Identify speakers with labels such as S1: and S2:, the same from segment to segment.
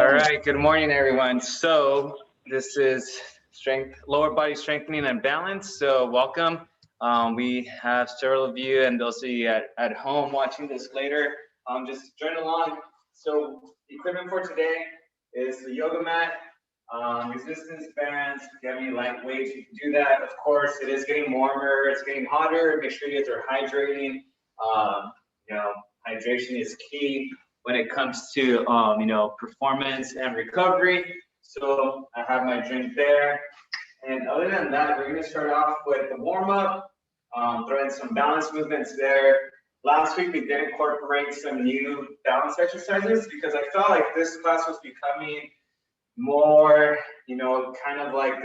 S1: All right, good morning, everyone. So this is lower body strengthening and balance. So welcome. We have several of you and those of you at home watching this later. Just join along. So equipment for today is the yoga mat, resistance bands. If you have any light weights, you can do that. Of course, it is getting warmer. It's getting hotter. Make sure you guys are hydrating. Hydration is key when it comes to performance and recovery. So I have my drink there. And other than that, we're going to start off with the warm-up, throw in some balance movements there. Last week, we did incorporate some new balance exercises because I felt like this class was becoming more, kind of like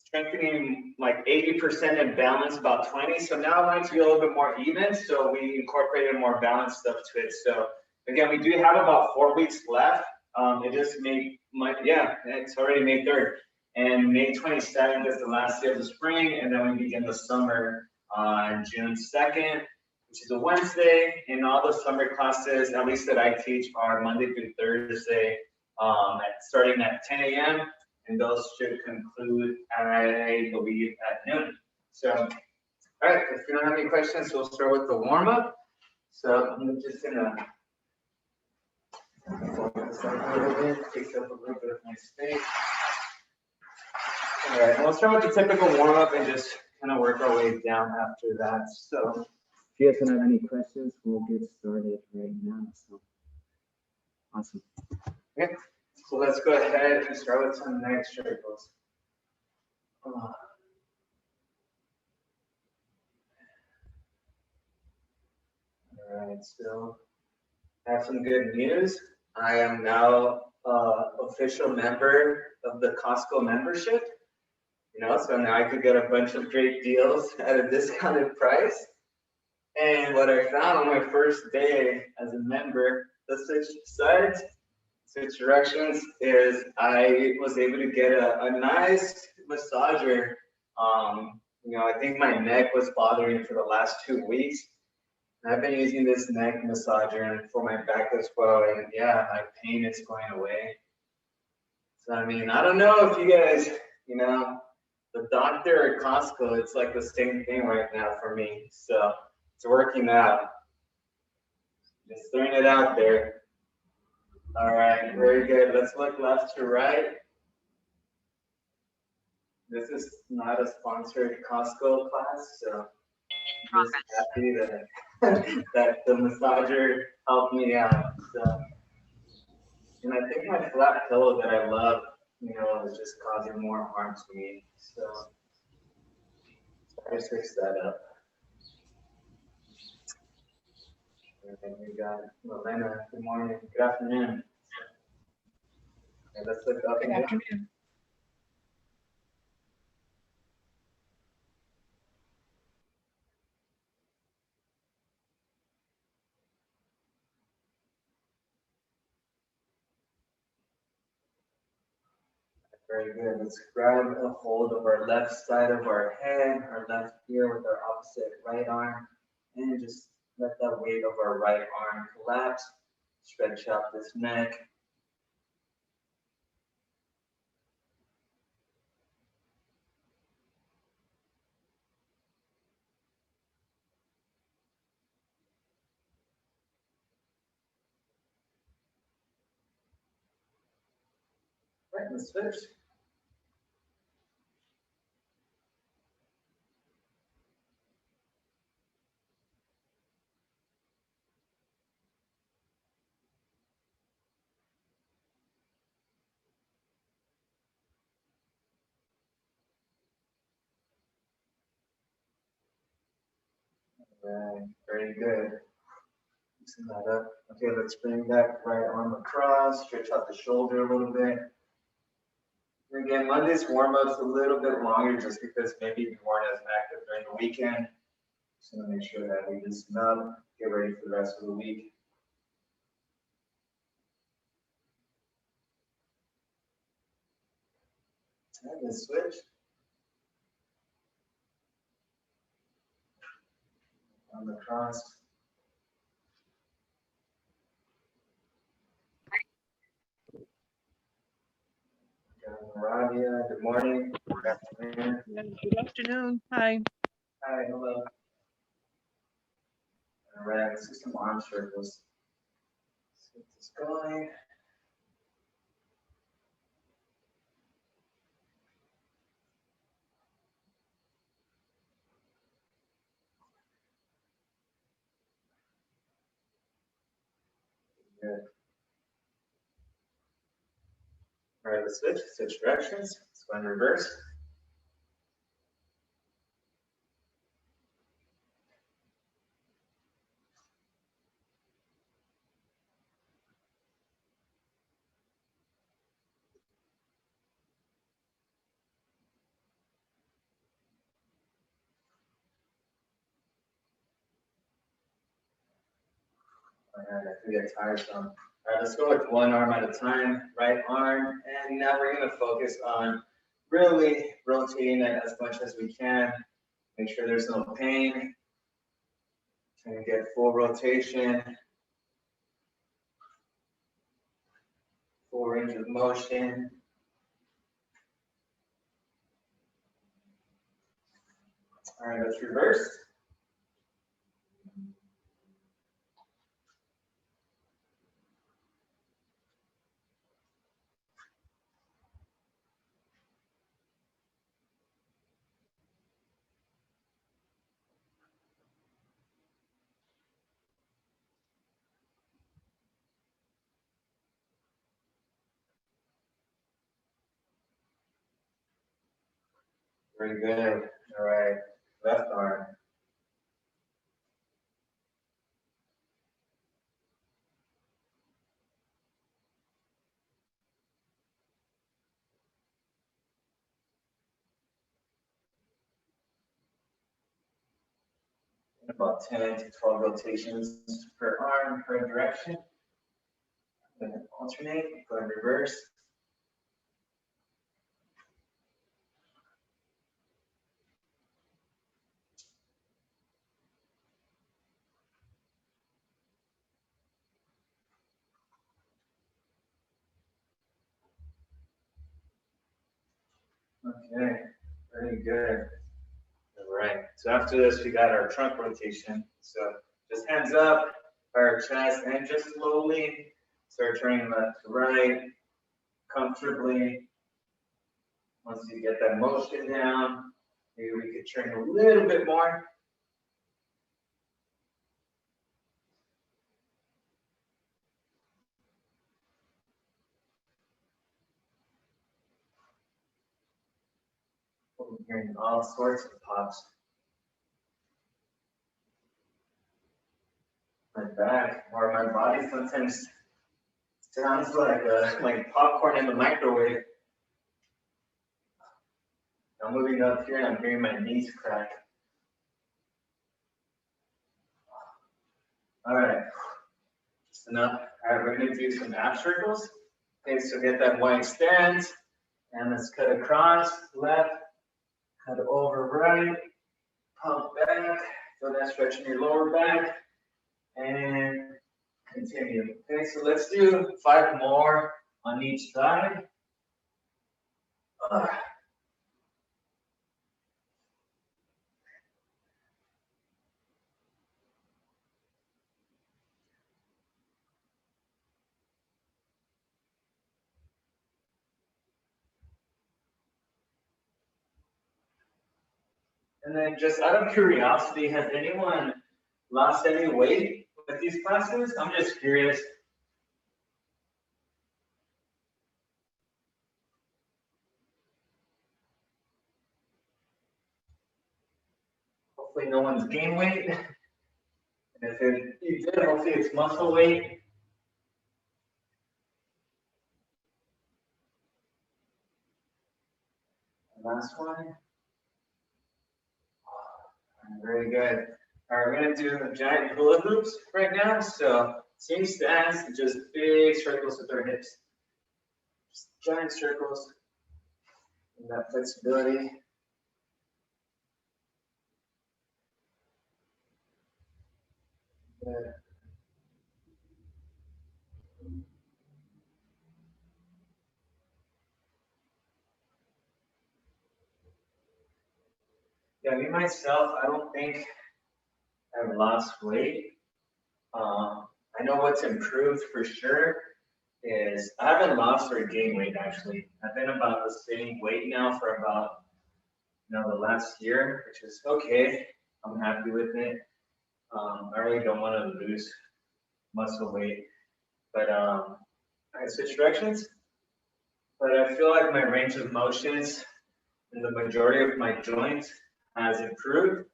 S1: strengthening like 80% and balance about 20. So now I want it to be a little bit more even. So we incorporated more balance stuff to it. So again, we do have about 4 weeks left. It just it's already May 3rd. And May 27th is the last day of the spring. And then we begin the summer on June 2nd, which is a Wednesday. And all the summer classes, at least that I teach, are Monday through Thursday, starting at 10 a.m. And those should conclude, I believe, at noon. So, all right, if you don't have any questions, we'll start with the warm-up. So I'm just gonna focus up a little bit, take up a little bit of my space. All right, and we'll start with the typical warm-up and just kind of work our way down after that. So if you guys don't have any questions, we'll get started right now. So awesome. Okay. So let's go ahead and start with some neck circles. All right, so I have some good news. I am now official member of the Costco membership. So now I could get a bunch of great deals at a discounted price. And what I found on my first day as a member, the switch directions is I was able to get a nice massager. I think my neck was bothering for the last 2 weeks. I've been using this neck massager and for my back as well. And yeah, my pain is going away. So, I don't know if you guys, the doctor at Costco, it's like the same thing right now for me. So it's working out. Just throwing it out there. All right, very good. Let's look left to right. This is not a sponsored Costco class, so I'm just happy that the massager helped me out. So, and I think my flat pillow that I love, is just causing more harm to me. So I just fix that up. And then we got Milena. Good morning. Good afternoon. Okay, let's look up. Good afternoon. Very good. Let's grab a hold of our left side of our head, our left ear with our opposite right arm, and just let that weight of our right arm collapse. Stretch out this neck. Right, let's switch. Right, very good. Loosen that up. Okay, let's bring that right arm across, stretch out the shoulder a little bit. And again, Monday's warm-up's a little bit longer just because maybe we weren't as active during the weekend. Just gonna make sure that we loosen up, get ready for the rest of the week. And then switch. On the cross. Rabia, good morning. Good afternoon.
S2: Good afternoon. Hi.
S1: Hi, hello. All right, let's do some arm circles. Let's get this going. Good. All right, let's switch directions. Let's go in reverse. All right, I could get tiresome. All right, let's go with one arm at a time, right arm. And now we're gonna focus on really rotating it as much as we can. Make sure there's no pain. Trying to get full rotation, full range of motion. All right, let's reverse. Very good. All right, left arm. About 10 to 12 rotations per arm, per direction. Then alternate, go in reverse. Okay, very good. All right, so after this, we got our trunk rotation. So just hands up, our chest, and just slowly start turning left to right, comfortably. Once you get that motion down, maybe we could turn a little bit more. I'm hearing all sorts of pops. My back or my body sometimes sounds like popcorn in the microwave. I'm moving up here and I'm hearing my knees crack. All right, just enough. All right, we're gonna do some ab circles. Okay, so get that wide stance and let's cut across, left, cut over right, pump back, feel that stretch in your lower back, and continue. Okay, so let's do 5 more on each side. And then just out of curiosity, has anyone lost any weight with these classes? I'm just curious. Hopefully no one's gained weight. And if you did, hopefully it's muscle weight. Last one. Very good. All right, we're gonna do giant hula hoops right now. So same stance, just big circles with our hips. Just giant circles. And that flexibility. Good. Yeah, me myself, I don't think I've lost weight. I know what's improved for sure is I haven't lost or gained weight actually. I've been about the same weight now for about the last year, which is okay. I'm happy with it. I really don't want to lose muscle weight, but I switch directions. But I feel like my range of motions and the majority of my joints has improved.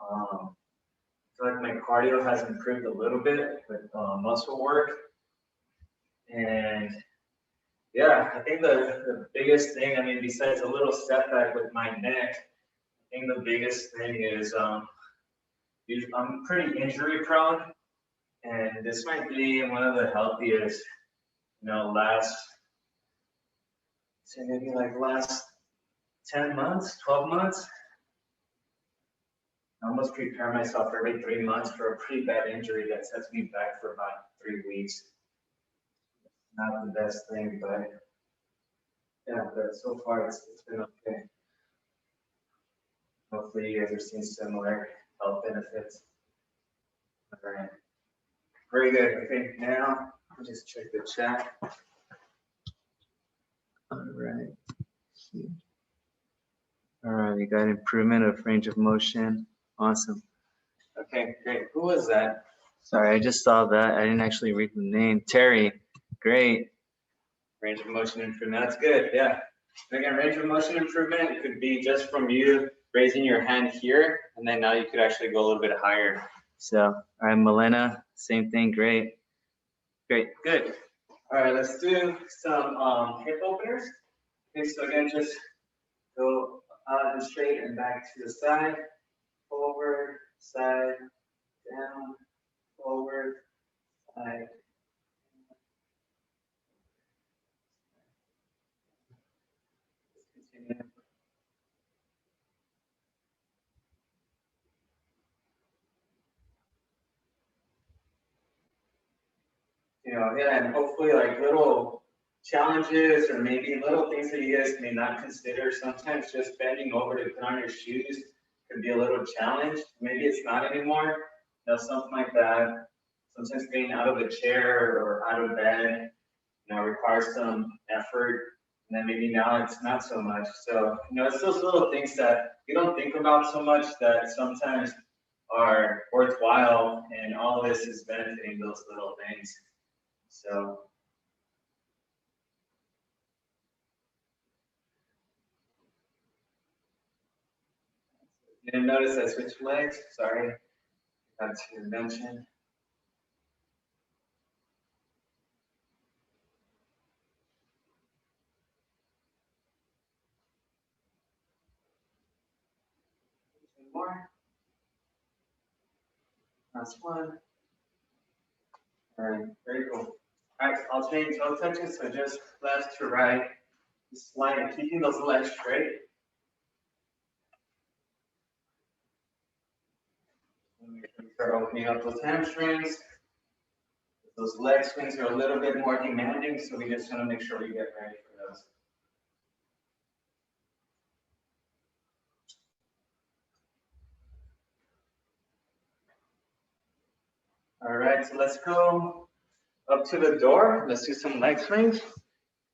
S1: I feel like my cardio has improved a little bit with muscle work. And yeah, I think the biggest thing, I mean, besides a little setback with my neck, I think the biggest thing is I'm pretty injury prone. And this might be one of the healthiest, say maybe like last 10 months, 12 months. I almost prepare myself every 3 months for a pretty bad injury that sets me back for about 3 weeks. Not the best thing, but yeah, but so far it's been okay. Hopefully you guys are seeing similar health benefits. All right. Very good. Okay, now I'll just check the chat. All right. All right, we got improvement of range of motion. Awesome. Okay, great. Who was that? Sorry, I just saw that. I didn't actually read the name. Terry. Great. Range of motion improvement. That's good. Yeah. Again, range of motion improvement, it could be just from you raising your hand here, and then now you could actually go a little bit higher. So, all right, Milena, same thing. Great. Great. Good. All right, let's do some hip openers. Okay, so again, just go out and straight and back to the side, forward, side, down, forward, side. Continue. Yeah, and hopefully like little challenges or maybe little things that you guys may not consider. Sometimes just bending over to put on your shoes could be a little challenge. Maybe it's not anymore, something like that. Sometimes getting out of a chair or out of bed, requires some effort. And then maybe now it's not so much. So, it's those little things that you don't think about so much that sometimes are worthwhile. And all of this is benefiting those little things. So, you didn't notice I switched legs. Sorry, that's your mention. Two more. Last one. All right, very cool. All right, I'll change toe touches, so just left to right. Just slide, keeping those legs straight. Start opening up those hamstrings. Those leg swings are a little bit more demanding, so we just want to make sure we get ready for those. All right, so let's go up to the door. Let's do some leg swings.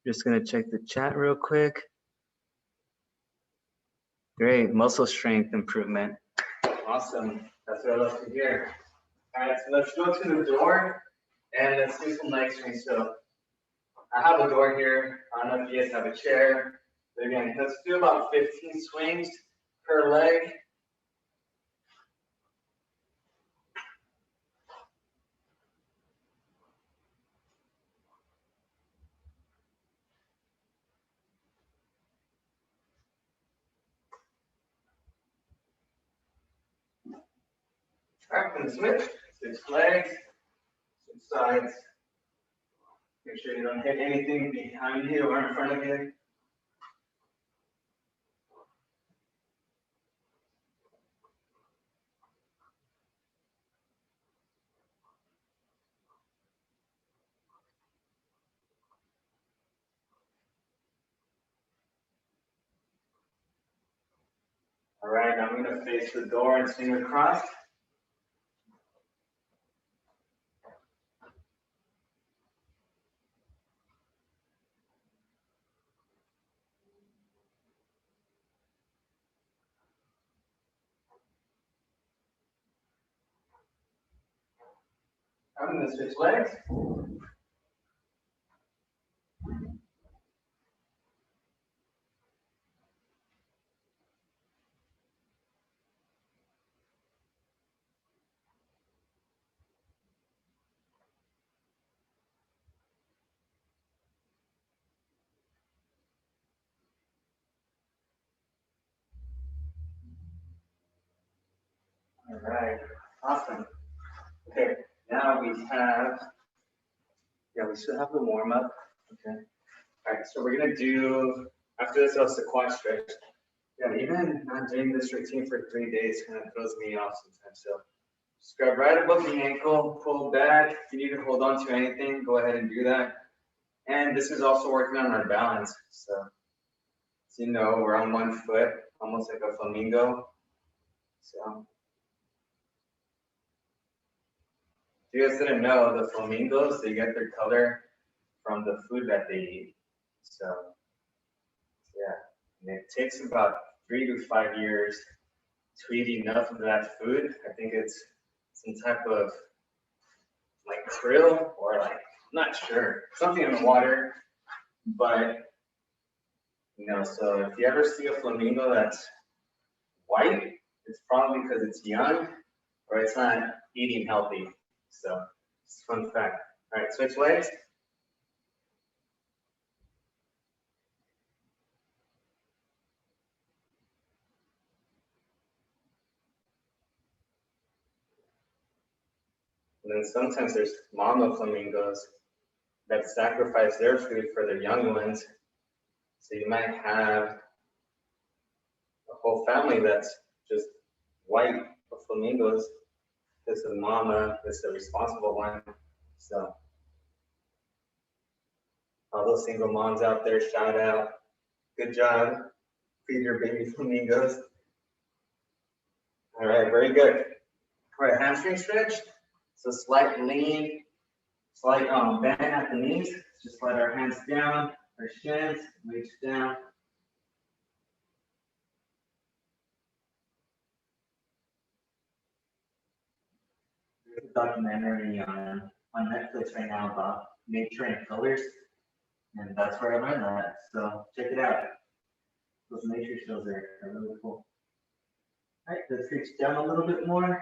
S1: Just gonna check the chat real quick. Great, muscle strength improvement. Awesome, that's what I love to hear. All right, so let's go to the door and let's do some leg swings. So I have a door here. I don't know if you guys have a chair. But again, let's do about 15 swings per leg. All right, and switch. Switch legs, switch sides. Make sure you don't hit anything behind you or in front of you. All right, I'm gonna face the door and swing across. I'm gonna switch legs. All right, awesome. Okay, now we have, yeah, we still have the warm up. Okay. All right, so we're gonna do, after this, a quad stretch. Yeah, even not doing this routine for 3 days kind of throws me off sometimes. So just grab right above the ankle, pull back. If you need to hold on to anything, go ahead and do that. And this is also working on our balance. So, as you know, we're on one foot, almost like a flamingo. So, if you guys didn't know, the flamingos, they get their color from the food that they eat. So, yeah, and it takes about 3 to 5 years to eat enough of that food. I think it's some type of like krill or like, not sure, something in the water. But, so if you ever see a flamingo that's white, it's probably because it's young or it's not eating healthy. So, it's a fun fact. All right, switch legs. And then sometimes there's mama flamingos that sacrifice their food for their young ones. So you might have a whole family that's just white flamingos because the mama is the responsible one. So all those single moms out there, shout out. Good job. Feed your baby flamingos. All right, very good. All right, hamstring stretch. So slight lean, slight bend at the knees. Just slide our hands down, our shins, reach down. There's a documentary on Netflix right now about nature and colors, and that's where I learned that. So check it out. Those nature shows are really cool. All right, let's reach down a little bit more.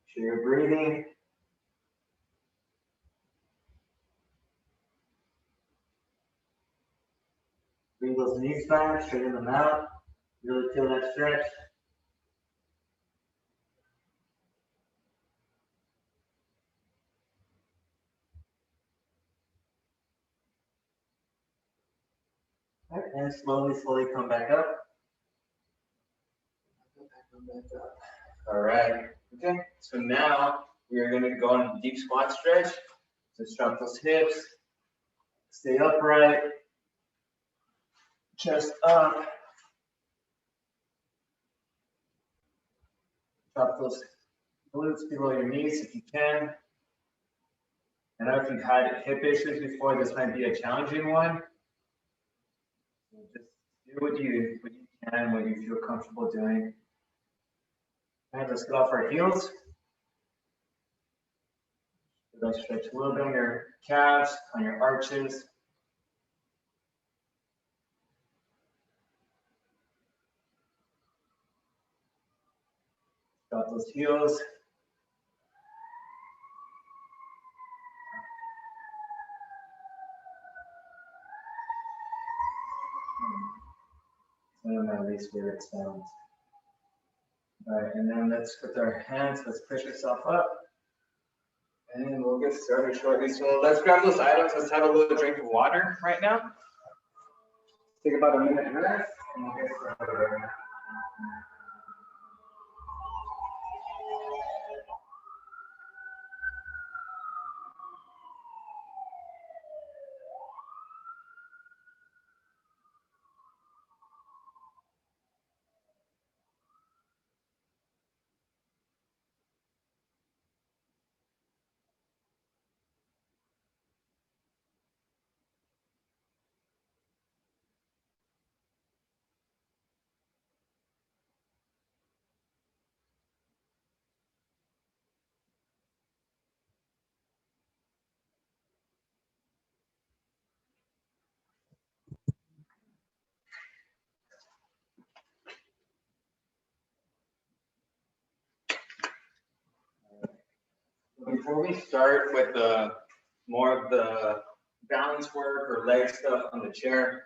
S1: Sure you're breathing. Bring those knees back, straighten them out. Really feel that stretch. All right, and slowly come back up. All right, okay, so now we are gonna go on a deep squat stretch. Just drop those hips, stay upright, chest up. Drop those glutes below your knees if you can. I know if you've had hip issues before, this might be a challenging one. Just do what you can, what you feel comfortable doing. All right, let's get off our heels. Let's stretch a little bit on your calves, on your arches. Drop those heels. One of my least favorite sounds. All right, and then let's with our hands, let's push yourself up. And we'll get started shortly. So let's grab those items. Let's have a little drink of water right now. Take about a minute rest and we'll get started. before we start with the more of the balance work or leg stuff on the chair,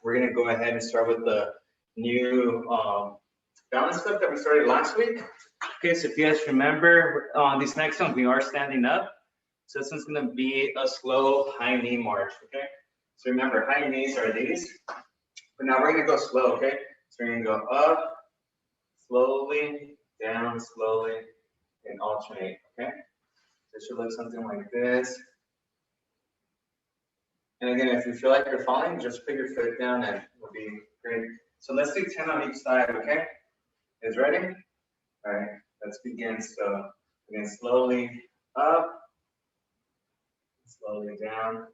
S1: we're gonna go ahead and start with the new balance stuff that we started last week. Okay, so if you guys remember, these next ones we are standing up. So this one's gonna be a slow high knee march, okay? So remember, high knees are these, but now we're gonna go slow, okay? So we're gonna go up, slowly, down, slowly, and alternate, okay? So it should look something like this. And again, if you feel like you're falling, just put your foot down and it'll be great. So let's do 10 on each side, okay? You guys ready? All right, let's begin. So again, slowly up, slowly down.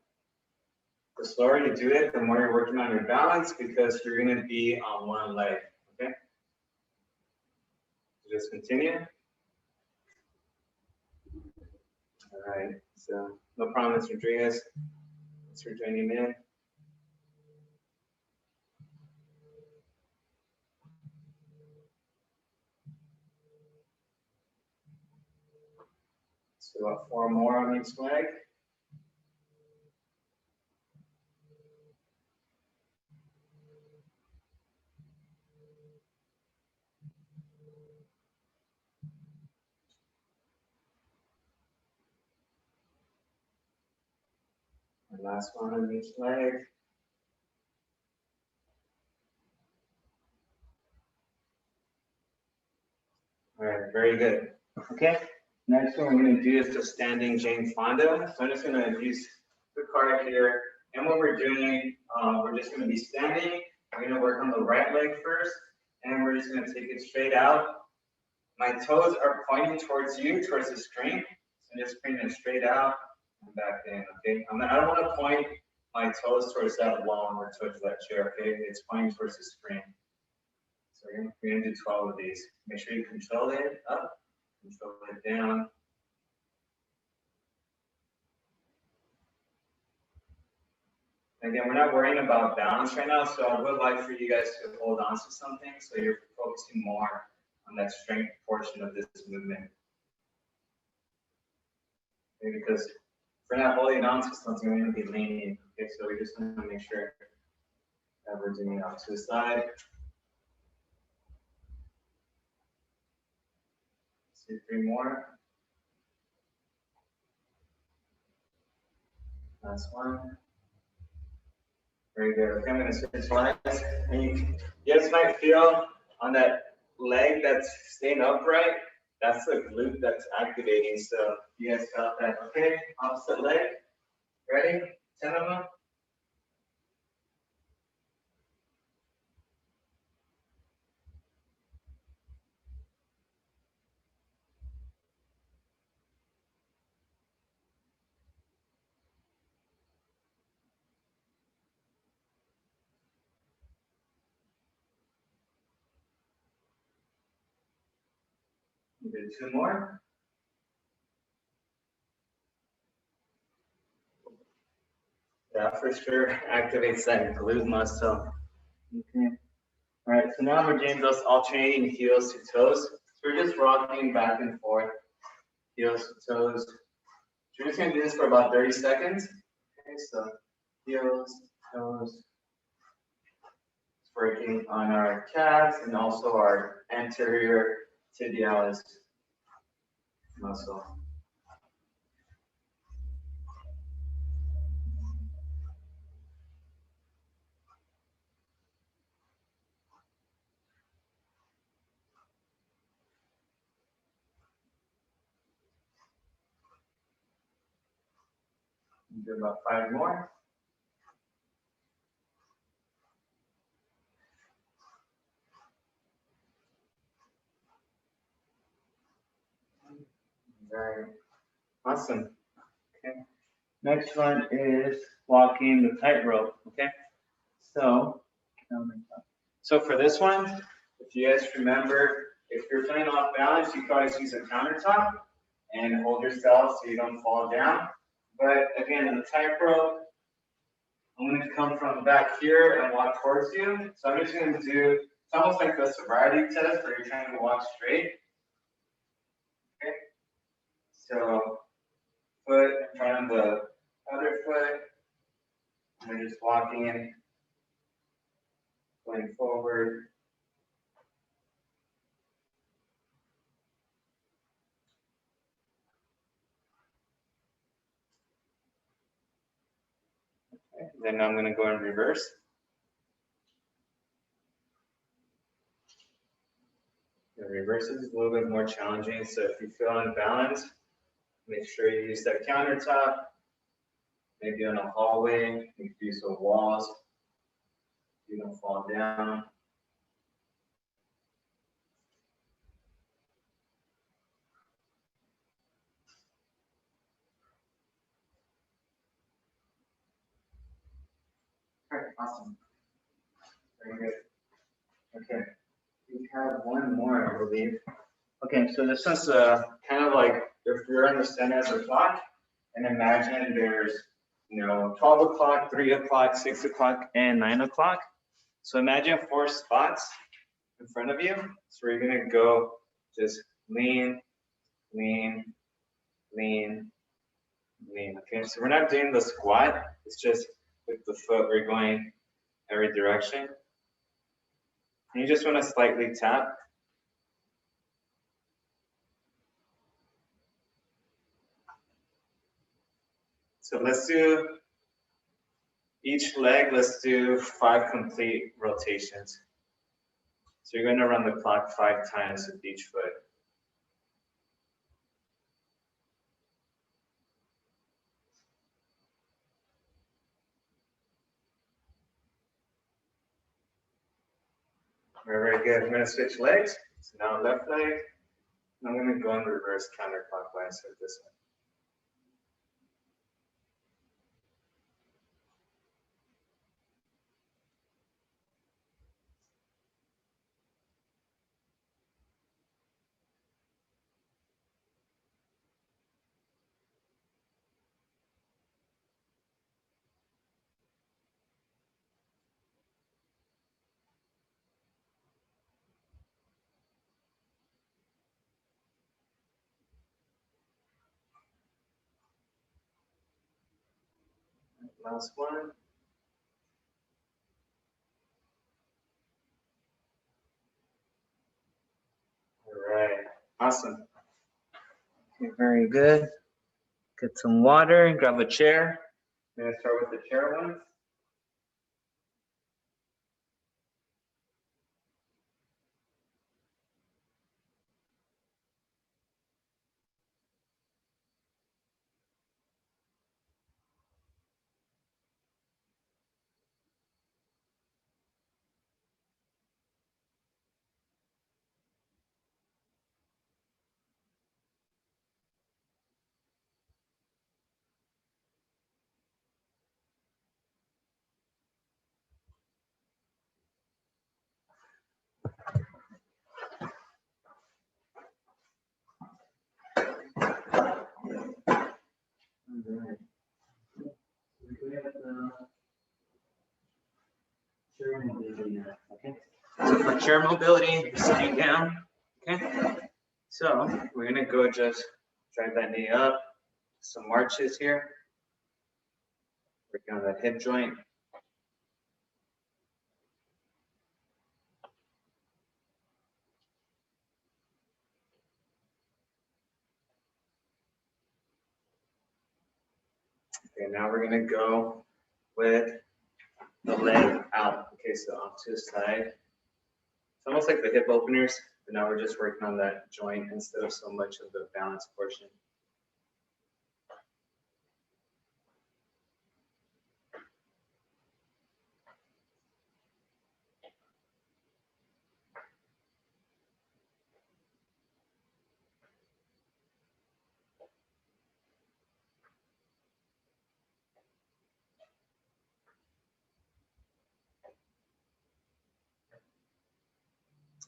S1: The slower you do it, the more you're working on your balance because you're gonna be on one leg, okay? So just continue. All right, so no problem, Mr. Rodriguez. Thanks for joining in. So about 4 more on each leg. And last one on each leg. All right, very good. Okay, next one we're going to do is the standing Jane Fonda. So I'm just going to use the card here. And what we're doing, we're just going to be standing. We're going to work on the right leg first, and we're just going to take it straight out. My toes are pointing towards you, towards the screen. So just bring it straight out and back in. Okay, I don't want to point my toes towards that wall or towards that chair. Okay, it's pointing towards the screen. So we're going to do 12 of these. Make sure you control it up, control it down. Again, we're not worrying about balance right now, so I would like for you guys to hold on to something so you're focusing more on that strength portion of this movement. Okay, because if we're not holding on to something, we're going to be leaning. Okay, so we just want to make sure that we're doing it off to the side. Let's do 3 more. Last one. Very good. Okay, I'm going to switch legs. And you guys might feel on that leg that's staying upright, that's the glute that's activating. So you guys felt that. Okay, opposite leg. Ready? 10 of them. Do 2 more. Yeah, for sure activates that glute muscle. Okay. All right, so now we're doing those alternating heels to toes. So we're just rocking back and forth, heels to toes. So we're just gonna do this for about 30 seconds. Okay, so heels, toes. It's working on our calves and also our anterior tibialis muscle. Do about 5 more. Very awesome. Okay. Next one is walking the tightrope. Okay. So for this one, if you guys remember, if you're feeling off balance, you can always use a countertop and hold yourself so you don't fall down. But again, in the tightrope, I'm going to come from back here and walk towards you. So I'm just going to do, it's almost like the sobriety test where you're trying to walk straight. Okay. So foot in front of the other foot. And we're just walking, going forward. Okay. Then I'm going to go in reverse. The reverse is a little bit more challenging, so if you feel unbalanced, make sure you use that countertop, maybe on a hallway, you can use some walls, you don't fall down. All right, awesome. Very good. Okay, we have one more, I believe. Okay, so this is kind of like if you're in the center of the clock, and imagine there's 12 o'clock, 3 o'clock, 6 o'clock, and 9 o'clock. So imagine 4 spots in front of you. So we're gonna go just lean, lean, lean, lean. Okay, so we're not doing the squat. It's just with the foot, we're going every direction. And you just want to slightly tap. So let's do each leg, let's do 5 complete rotations. So you're going to run the clock 5 times with each foot. Very good. I'm going to switch legs. So now left leg. I'm going to go in reverse counterclockwise with this one. Last one. All right, awesome. Okay, very good. Get some water and grab a chair. I'm going to start with the chair one. Right. Chair mobility now. Okay. So for chair mobility, you're sitting down. Okay. So we're gonna go just drive that knee up. Some marches here. Working on that hip joint. Okay, now we're gonna go with the leg out. Okay, so off to the side. It's almost like the hip openers, but now we're just working on that joint instead of so much of the balance portion.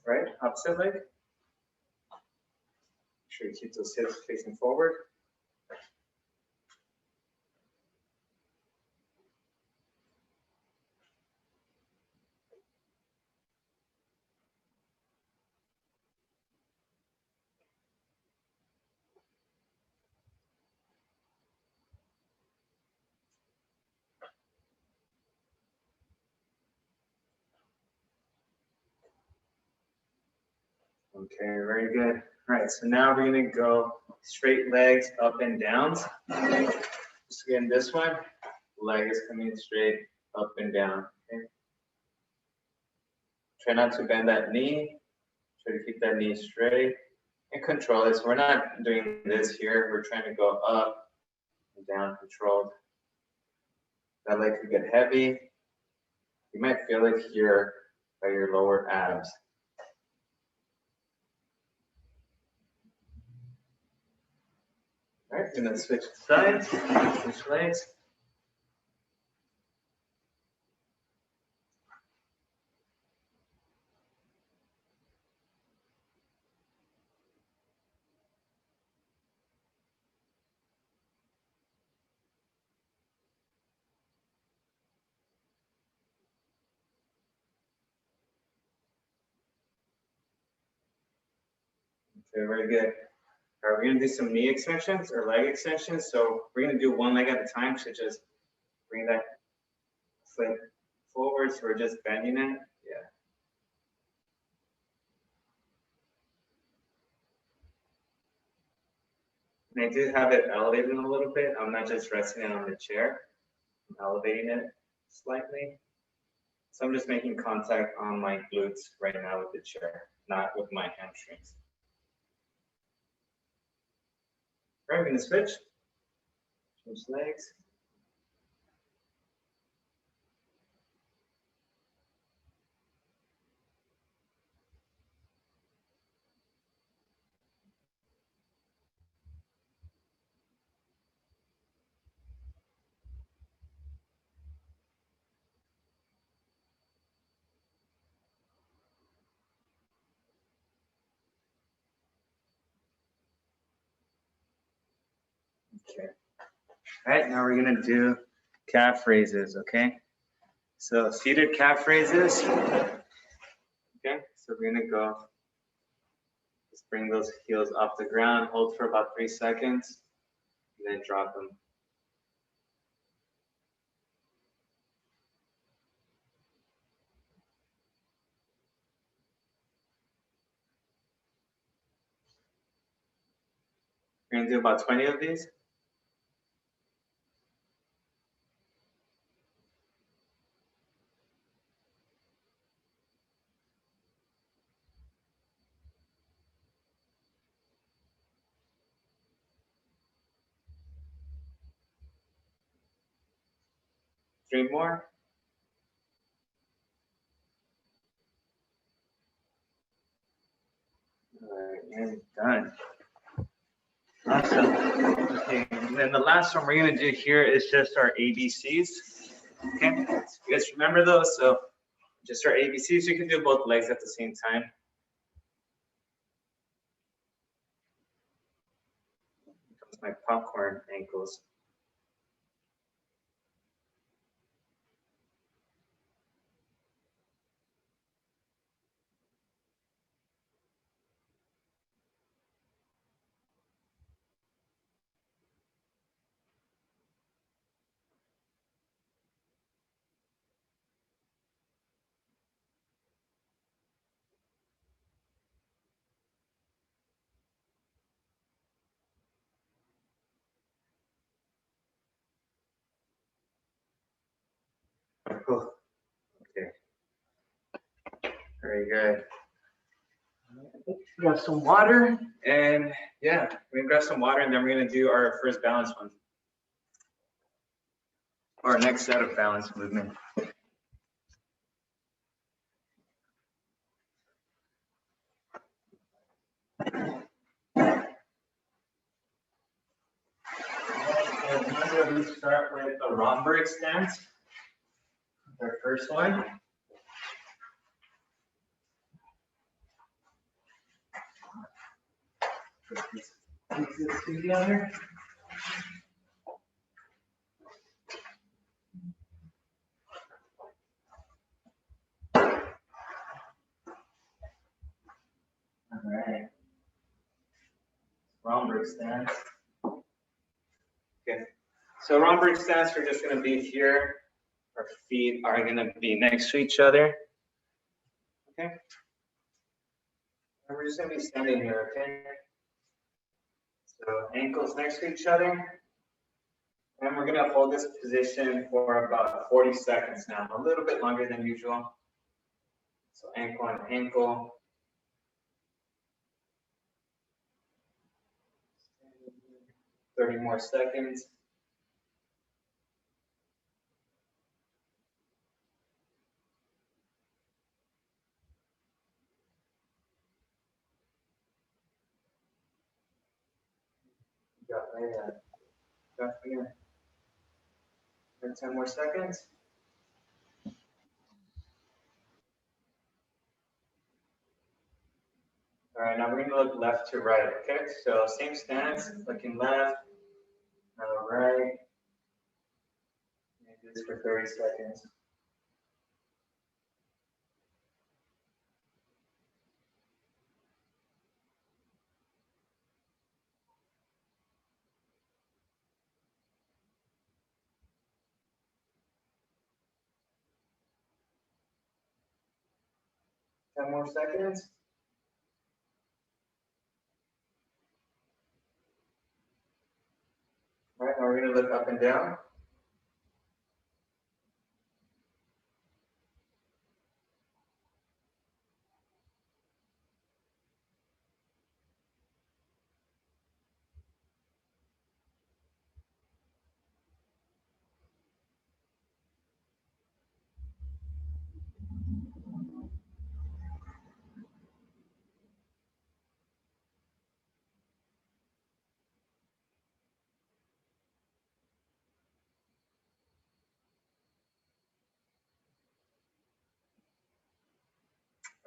S1: Right, opposite leg. Make sure you keep those hips facing forward. Okay, very good. All right, so now we're gonna go straight legs up and downs. Just again, this one, leg is coming straight up and down. Okay. Try not to bend that knee. Try to keep that knee straight and control it. So we're not doing this here. We're trying to go up and down, controlled. That leg could get heavy. You might feel it here by your lower abs. All right, and then switch sides, switch legs. Okay, very good. All right, we're gonna do some knee extensions or leg extensions. So we're gonna do one leg at a time. So just bring that foot forward. So we're just bending it. Yeah. And I do have it elevated a little bit. I'm not just resting it on the chair. I'm elevating it slightly. So I'm just making contact on my glutes right now with the chair, not with my hamstrings. All right, we're gonna switch. Change legs. Okay. All right, now we're gonna do calf raises, okay? So seated calf raises. Okay, so we're gonna go, just bring those heels off the ground, hold for about 3 seconds, and then drop them. We're gonna do about 20 of these. Three more. All right, and done. Awesome. Okay, and then the last one we're gonna do here is just our ABCs. Okay, you guys remember those? So just our ABCs. You can do both legs at the same time. Comes my popcorn ankles. Cool. Okay. Very good. Grab some water, and yeah, we're gonna grab some water, and then we're gonna do our first balance one. Our next set of balance movement. We start with the Romberg stance. Our first one. Put these together. All right. Romberg stance. Okay. So Romberg stance, we're just going to be here. Our feet are going to be next to each other. Okay. And we're just gonna be standing here, okay? So ankles next to each other. And we're gonna hold this position for about 40 seconds now, a little bit longer than usual. So ankle on ankle. 30 more seconds. Got that. Got again. 10 more seconds. All right, now we're gonna look left to right, okay? So same stance, looking left, now right. Do this for 30 seconds. Ten more seconds. All right, now we're gonna look up and down.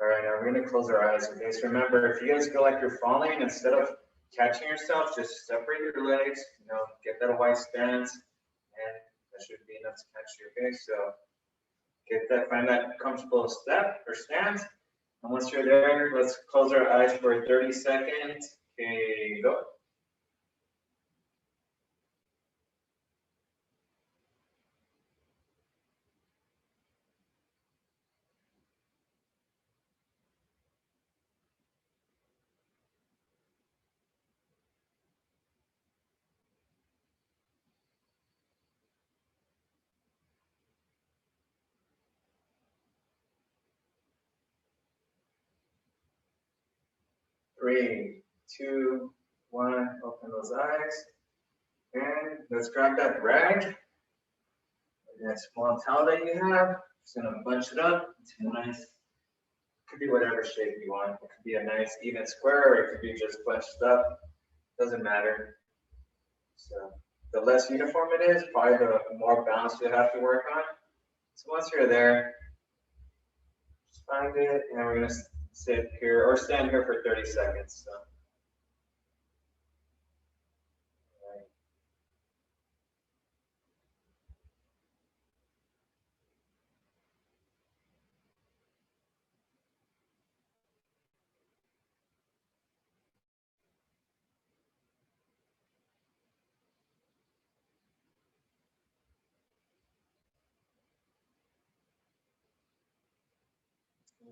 S1: All right, now we're gonna close our eyes, okay? So remember, if you guys feel like you're falling, instead of catching yourself, just separate your legs, get that wide stance, and that should be enough to catch you, okay? So get that, find that comfortable step or stance. And once you're there, let's close our eyes for 30 seconds. Okay, go. Three, two, one, open those eyes. And let's grab that rag, that small towel that you have. Just gonna bunch it up into a nice, could be whatever shape you want. It could be a nice even square, or it could be just bunched up. Doesn't matter. So the less uniform it is, probably the more balance you have to work on. So once you're there, just find it, and we're gonna sit here or stand here for 30 seconds. So.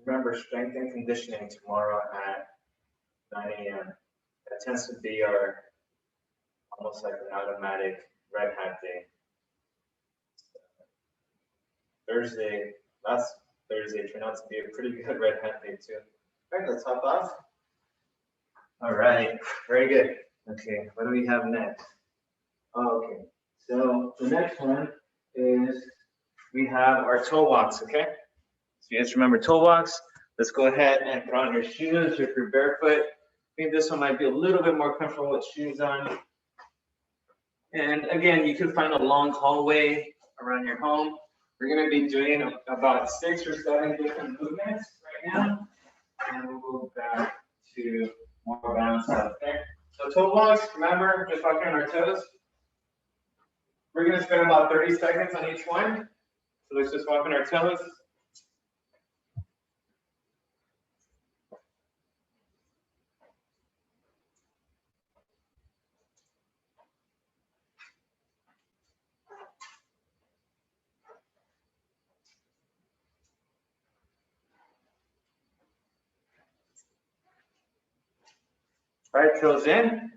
S1: Remember, strength and conditioning tomorrow at 9 a.m. That tends to be our almost like an automatic red hat day. Thursday, last Thursday turned out to be a pretty good red hat day too. All right, let's hop off. All right, very good. Okay, what do we have next? Oh, okay, so the next one is we have our toe walks, okay? So you guys remember toe walks? Let's go ahead and put on your shoes if you're barefoot. I think this one might be a little bit more comfortable with shoes on. And again, you could find a long hallway around your home. We're going to be doing about 6 or 7 different movements right now. And we'll go back to more balanced out there. So toe walks, remember, just walking on our toes. We're going to spend about 30 seconds on each one. So let's just walk on our toes. Right toes in.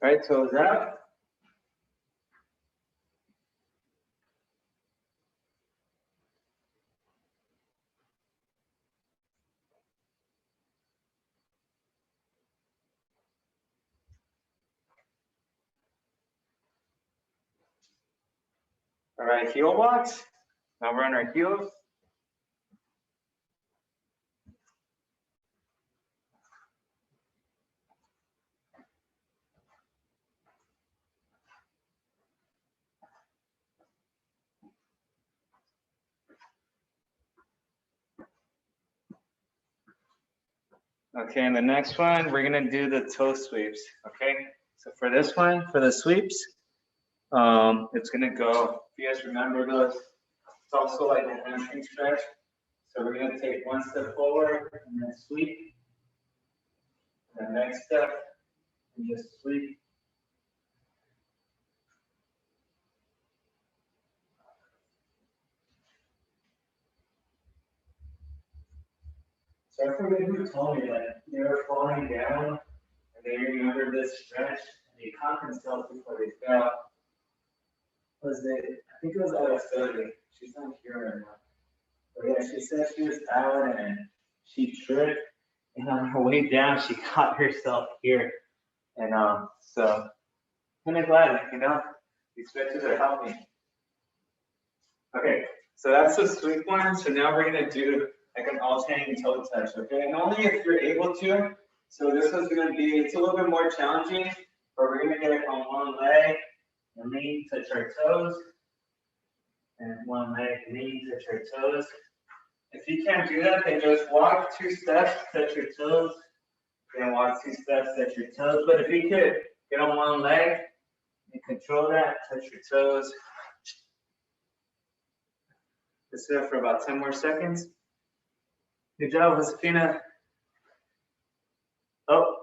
S1: Right toes out. All right, heel walks. Now we're on our heels. Okay, and the next one, we're gonna do the toe sweeps, okay? So for this one, for the sweeps, it's gonna go, if you guys remember those, it's also like a hamstring stretch. So we're gonna take one step forward and then sweep. The next step, and just sweep. So I forget who told me that they were falling down and they remember this stretch and they caught themselves before they fell. I think it was Alexandria. She's not here right now. But yeah, she said she was out and she tripped, and on her way down, she caught herself here. And so kind of glad, these stretches are helping. Okay, so that's the sweep one. So now we're gonna do like an alternating toe touch, okay? And only if you're able to. So this one's gonna be, it's a little bit more challenging, but we're gonna get it on one leg and lean, touch our toes. And one leg, lean, touch our toes. If you can't do that, then just walk 2 steps, touch your toes. Then walk 2 steps, touch your toes. But if you could get on one leg and control that, touch your toes. Let's do it for about 10 more seconds. Good job, Josefina. Oh,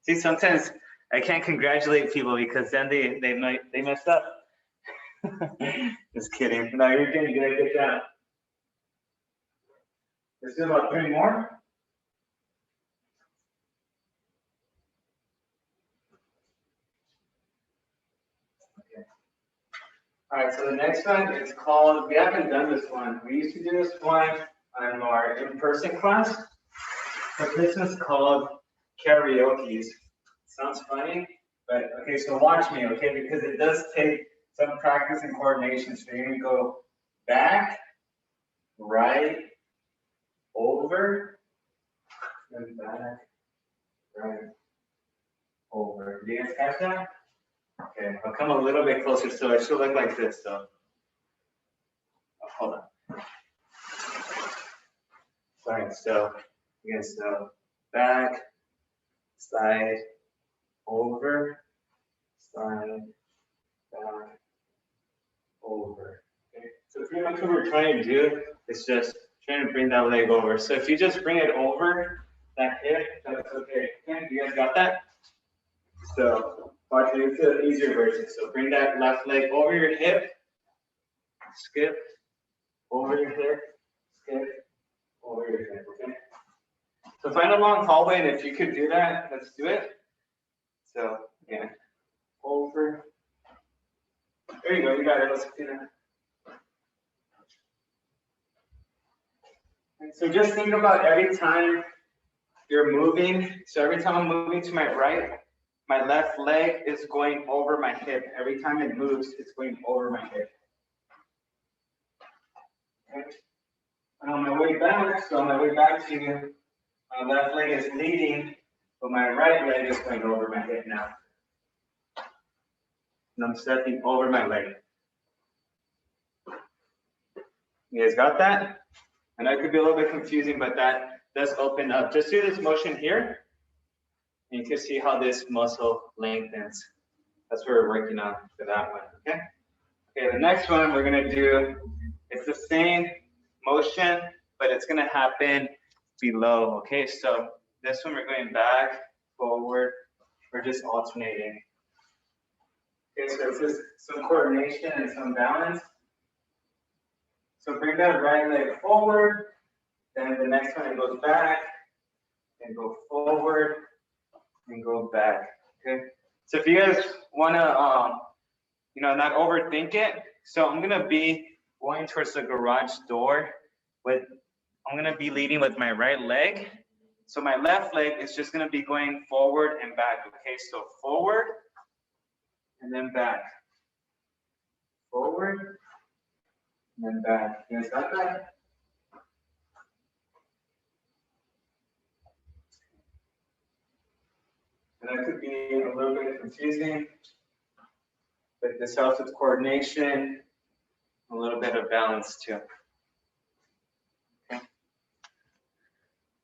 S1: see, sometimes I can't congratulate people because then they mess up. Just kidding. No, you're doing good. Good job. Let's do about 3 more. Okay. All right, so the next one is called, we haven't done this one. We used to do this one on our in-person class, but this one's called karaoke. Sounds funny, but okay, so watch me, okay, because it does take some practice and coordination. So you're gonna go back, right, over, then back, right, over. Do you guys catch that? Okay, I'll come a little bit closer so it should look like this. So, hold on. Sorry. So, again, so back, side, over, side, back, over. Okay. So pretty much what we're trying to do is just trying to bring that leg over. So if you just bring it over that hip, that's okay. Okay, you guys got that? So watch me into the easier version. So bring that left leg over your hip, skip, over your hip, skip, over your hip, okay? So find a long hallway, and if you could do that, let's do it. So again, over. There you go, you got it, let's do that. And so just think about every time you're moving. So every time I'm moving to my right, my left leg is going over my hip. Every time it moves, it's going over my hip. Okay. And on my way back, so on my way back to you, my left leg is leading, but my right leg is going over my hip now. And I'm stepping over my leg. You guys got that? I know it could be a little bit confusing, but that does open up. Just do this motion here. And you can see how this muscle lengthens. That's what we're working on for that one, okay? Okay, the next one we're gonna do, it's the same motion, but it's gonna happen below, okay? So this one we're going back, forward, we're just alternating. Okay, so it's just some coordination and some balance. So bring that right leg forward, then the next one it goes back, and go forward, and go back, okay? So if you guys wanna, not overthink it, so I'm gonna be going towards the garage door I'm gonna be leading with my right leg. So my left leg is just gonna be going forward and back, okay? So forward, and then back. Forward, and then back. You guys got that? And that could be a little bit confusing, but this helps with coordination, a little bit of balance too. Okay.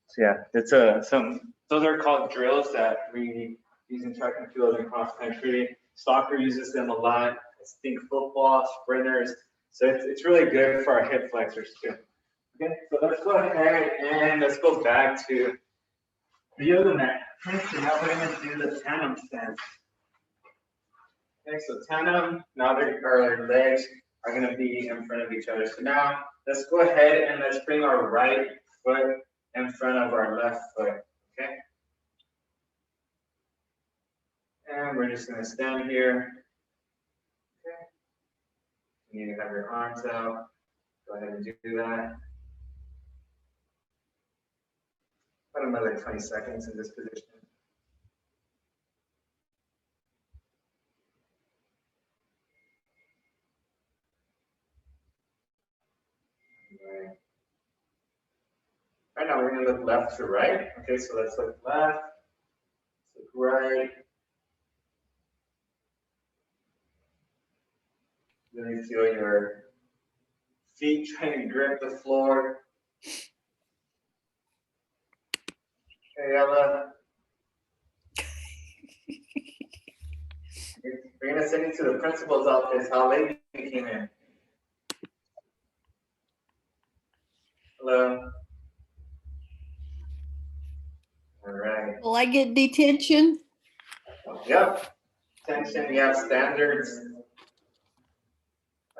S1: So yeah, that's those are called drills that we use in track and field and cross country. Soccer uses them a lot. I think football, sprinters. So it's really good for our hip flexors too. Okay, so let's go ahead and let's go back to the yoga mat. Okay, so now we're going to do the tandem stance. Okay, so tandem, now our legs are going to be in front of each other. So now let's go ahead and let's bring our right foot in front of our left foot. Okay. And we're just going to stand here. Okay. You need to have your arms out. Go ahead and do that. About another 20 seconds in this position. Right now we're going to look left to right. Okay, so let's look left, let's look right. Really feel your feet trying to grip the floor. Hey, Ella. We're going to send you to the principal's office. How late you came in? Hello. All right.
S3: Will I get detention?
S1: Yep. Tension, you have standards.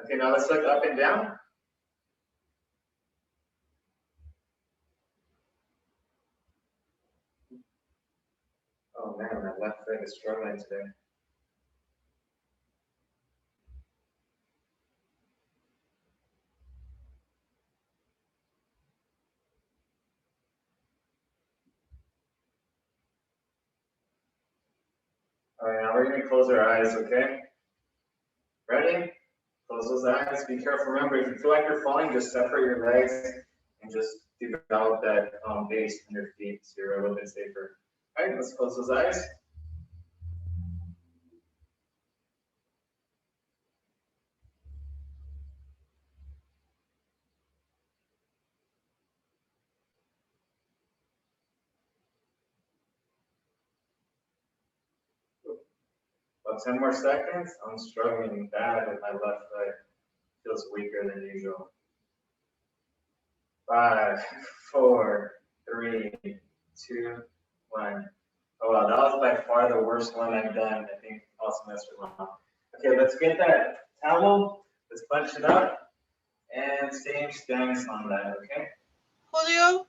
S1: Okay, now let's look up and down. Oh man, my left leg is struggling today. All right, now we're going to close our eyes, okay? Ready? Close those eyes. Be careful. Remember, if you feel like you're falling, just separate your legs and just develop that base in your feet so you're a little bit safer. All right, let's close those eyes. About 10 more seconds. I'm struggling bad with my left leg. Feels weaker than usual. 5, 4, 3, 2, 1. Oh wow, that was by far the worst one I've done, I think, all semester long. Okay, let's get that towel. Let's bunch it up and same stance on that, okay?
S2: Julio,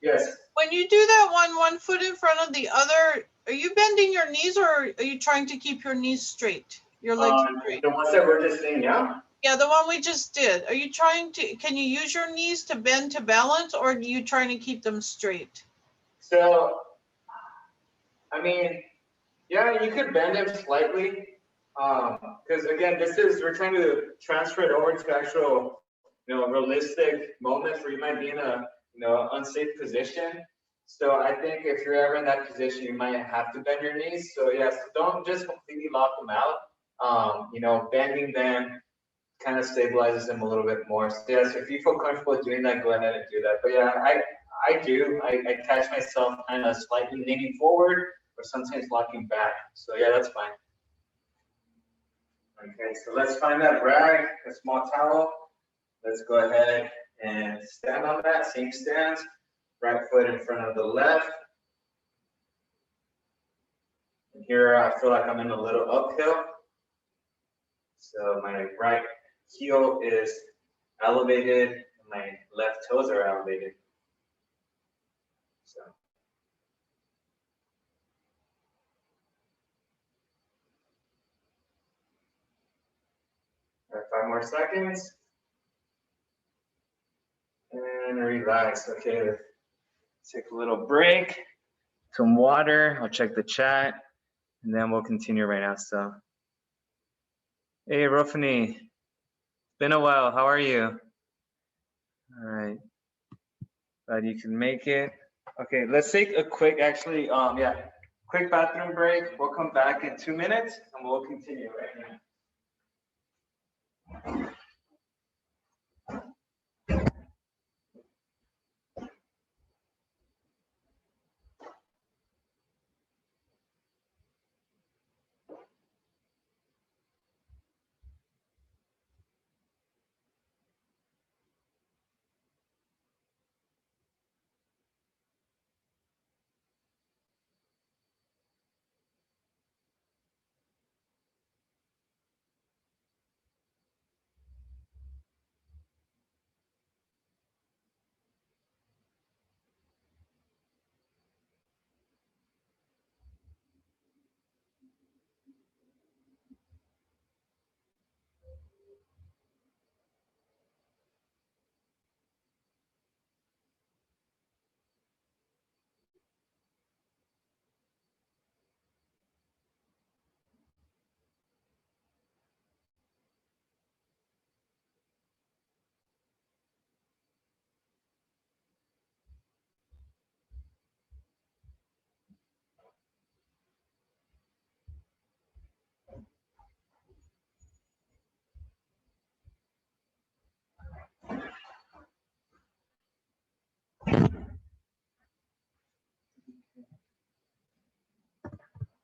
S1: Yes.
S2: when you do that one foot in front of the other, are you bending your knees or are you trying to keep your knees straight? Your legs straight?
S1: The ones that we're just seeing now?
S2: Yeah, the one we just did. Are you trying to, can you use your knees to bend to balance or are you trying to keep them straight?
S1: So, I mean, yeah, you could bend them slightly. Because again, we're trying to transfer it over to actual, realistic moments where you might be in a, unsafe position. So I think if you're ever in that position, you might have to bend your knees. So yes, don't just completely lock them out. Bending them kind of stabilizes them a little bit more. So yes, if you feel comfortable doing that, go ahead and do that. But yeah, I do. I catch myself kind of slightly leaning forward or sometimes locking back. So yeah, that's fine. Okay, so let's find that rag, a small towel. Let's go ahead And stand on that, same stance, right foot in front of the left. And here I feel like I'm in a little uphill. So my right heel is elevated, and my left toes are elevated. So. All right, 5 more seconds. And relax. Okay, take a little break. Some water. I'll check the chat, and then we'll continue right now. So, hey, Rofani, it's been a while. How are you? All right, glad you can make it. Okay, let's take a quick, quick bathroom break. We'll come back in 2 minutes, and we'll continue right now.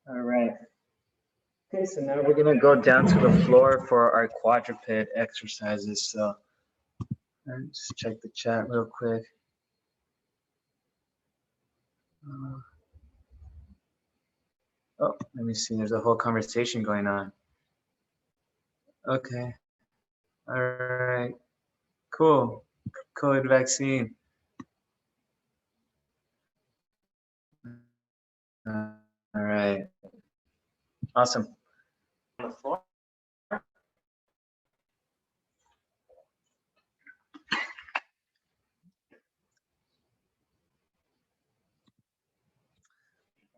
S1: All right. Okay, so now we're gonna go down to the floor for our quadruped exercises. So let's check the chat real quick. Oh, let me see. There's a whole conversation going on. Okay. All right. Cool. COVID vaccine. All right. Awesome. On the floor. All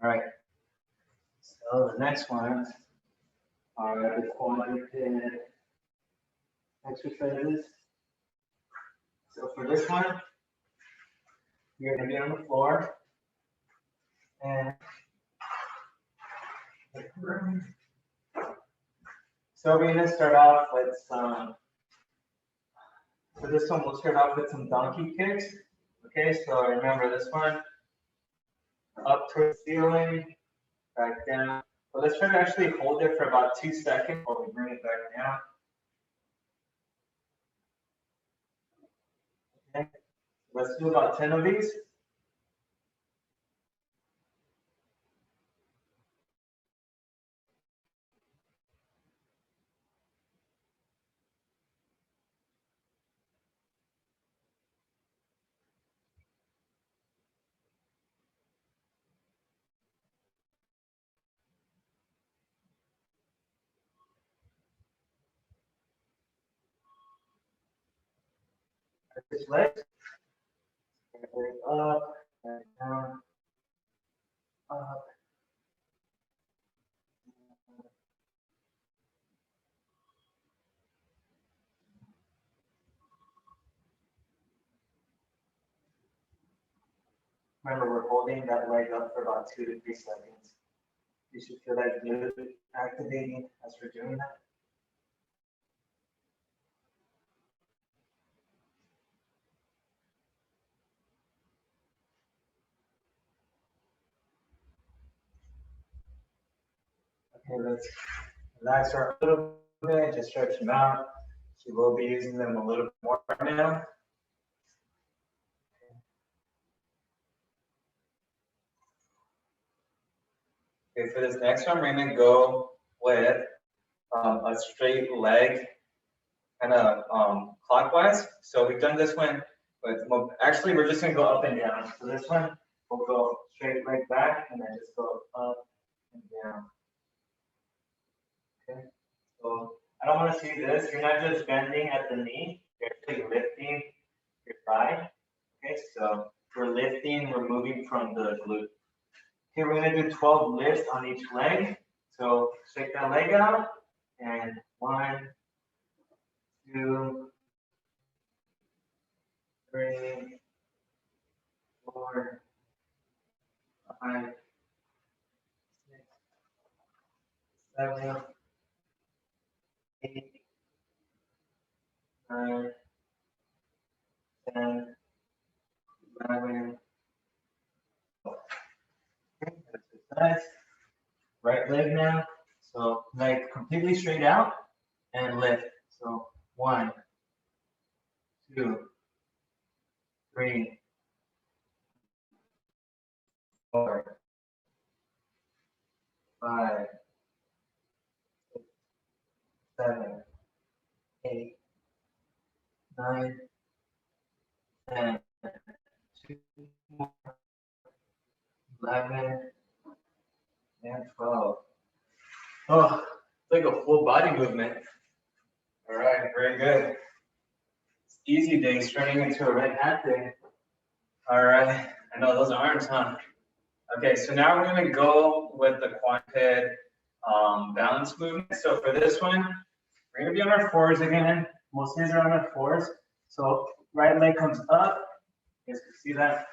S1: right. So the next ones are the quadruped exercises. So for this one, you're gonna be on the floor and so we're gonna start off with some. For this one, we'll start off with some donkey kicks. Okay, so remember this one, up towards the ceiling, back down. But let's try to actually hold it for about 2 seconds while we bring it back down. Okay, let's do about 10 of these. This leg, up, and down, up. Remember, we're holding that leg up for about 2 to 3 seconds. You should feel that glute activating as we're doing that. Okay, let's relax our a little bit, just stretch them out. So we'll be using them a little more now. Okay, for this next one, we're gonna go with a straight leg, kind of clockwise. So we've done this one, but well, actually we're just gonna go up and down. So this one, we'll go straight leg back and then just go up and down. Okay, so I don't want to see this. You're not just bending at the knee, you're actually lifting your thigh. Okay, so we're lifting, we're moving from the glute. Okay, we're gonna do 12 lifts on each leg. So shake that leg out, and 1, 2, 3, 4, 5, 6, 7, 8, 9, 10, 11. Okay, exercise. Right leg now. So leg completely straight out and lift. So 1, 2, 3, 4, 5, 6, 7, 8, 9, 10, 2 more, 11, and 12. Oh, it's like a full body movement. All right, very good. It's easy days turning into a red hat day. All right, I know those arms, huh? Okay, so now we're gonna go with the quadruped balance movement. So for this one, we're gonna be on our fours again. Most days are on our fours. So right leg comes up. You guys can see that.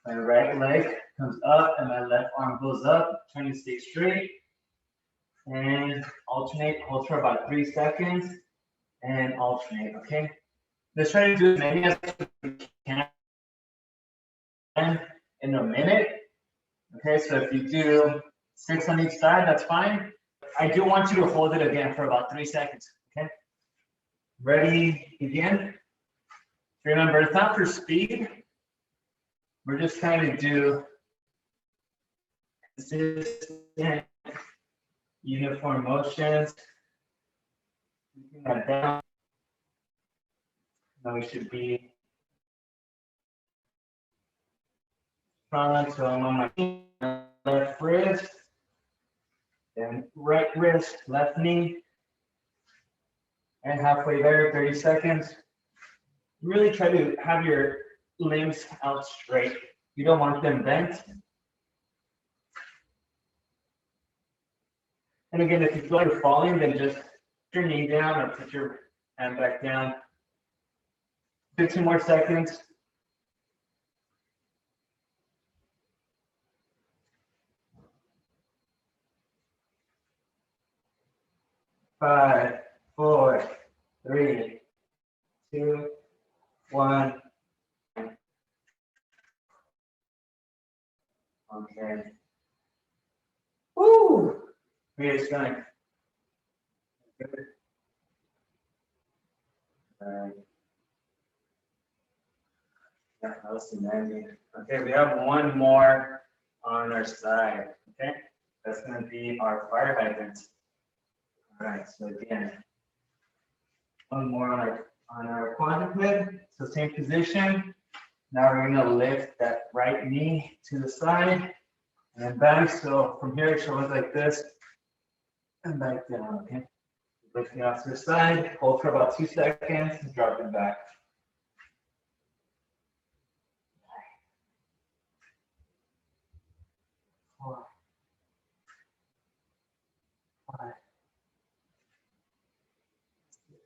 S1: My right leg comes up and my left arm goes up. Trying to stay straight. And alternate, hold for about 3 seconds. And alternate, okay? Let's try to do as many as we can in a minute. Okay, so if you do 6 on each side, that's fine. I do want you to hold it again for about 3 seconds, okay? Ready, begin. Remember, it's not for speed. We're just trying to do consistent, uniform motions. Keeping that down. Now we should be strong. So I'm on my left wrist, then right wrist, left knee, and halfway there, 30 seconds. Really try to have your limbs out straight. You don't want them bent. And again, if you feel like you're falling, then just put your knee down or put your hand back down. 15 more seconds. 5, 4, 3, 2, 1. Okay. Woo! Great strength. Good. Yeah, that was demanding. Okay, we have one more on our side. Okay, that's going to be our fire hydrant. All right, so again, one more on our quadruped. So same position. Now we're going to lift that right knee to the side and then back. So from here, it should look like this and back down. Okay, lifting off to the side, hold for about 2 seconds, and drop it back. 4, 5, 6,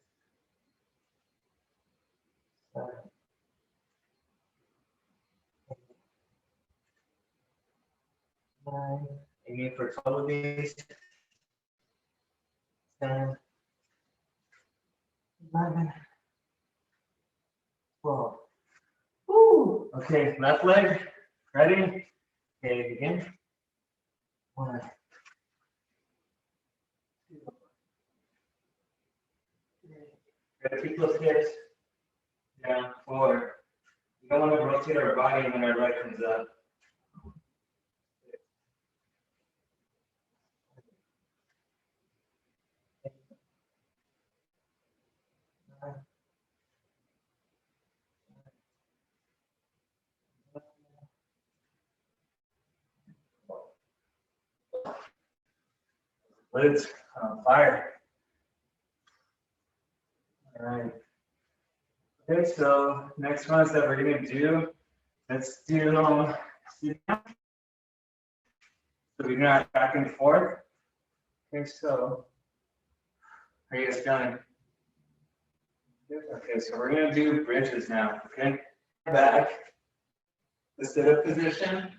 S1: 7, 8, 9. Aiming for 12 of these. 10, 11, 12. Woo! Okay, left leg. Ready? Okay, begin. 1, 2, 3. Gotta keep those hips down. 4. You don't want to rotate our body when our leg comes up. Lids on fire. All right. Okay, so next ones that we're gonna do, let's do sit down. So we're not back and forth. Okay, so how are you guys feeling? Okay, so we're gonna do bridges now, okay? Back, the sit-up position.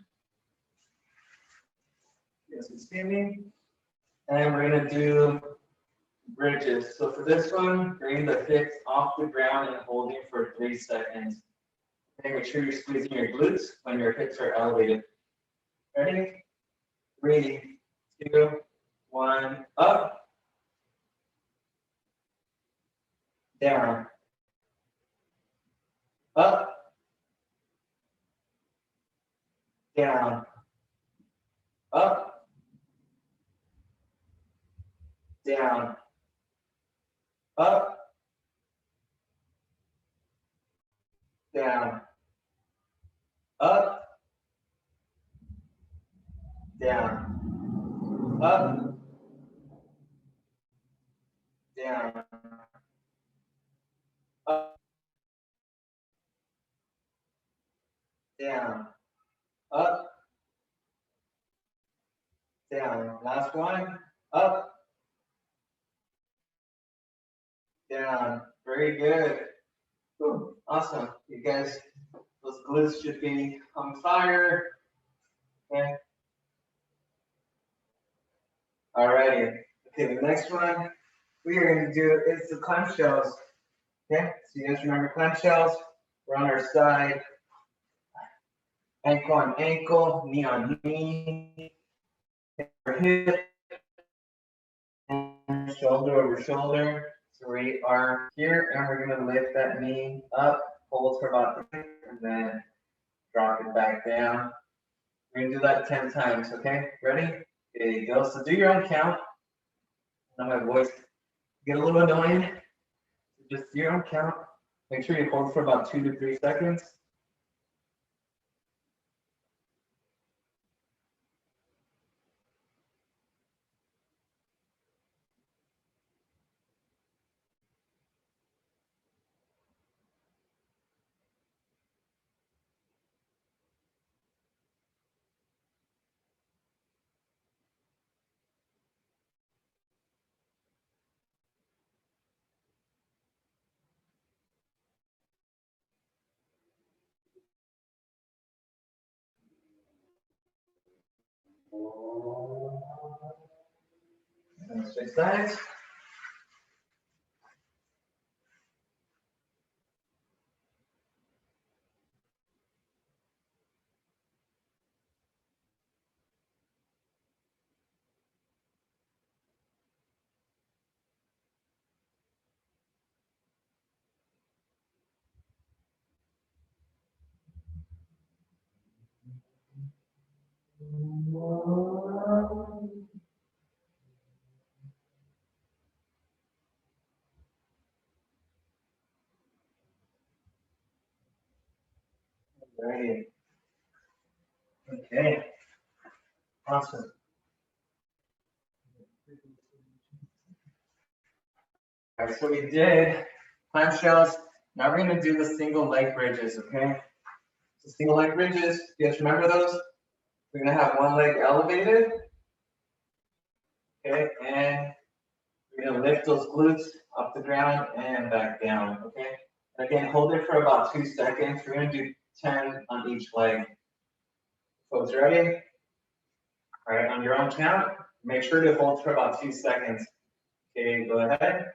S1: Yes, you see me? And we're gonna do bridges. So for this one, bring the hips off the ground and holding for 3 seconds. Okay, make sure you're squeezing your glutes when your hips are elevated. Ready? 3, 2, 1, up, down, up, down, up, down, up, down, up, down, up, down, up, down, up, down. Last one, up, down. Very good. Ooh, awesome. You guys, those glutes should be on fire. Okay. Alrighty. Okay, the next one we are going to do is the clamshells. Okay, so you guys remember clamshells? We're on our side, ankle on ankle, knee on knee, hip, and shoulder over shoulder. So we are here and we're going to lift that knee up, hold for about 3, and then drop it back down. We're going to do that 10 times, okay? Ready? There you go. So do your own count. Now my voice get a little annoying. Just do your own count. Make sure you hold for about 2 to 3 seconds. And switch sides. Ready. Okay. Awesome. All right, so we did clamshells. Now we're going to do the single leg bridges, okay? So single leg bridges, you guys remember those? We're going to have one leg elevated, okay? And we're going to lift those glutes off the ground and back down, okay? And again, hold it for about 2 seconds. We're going to do 10 on each leg. Folks, ready? All right, on your own count, make sure to hold for about 2 seconds. Okay, go ahead.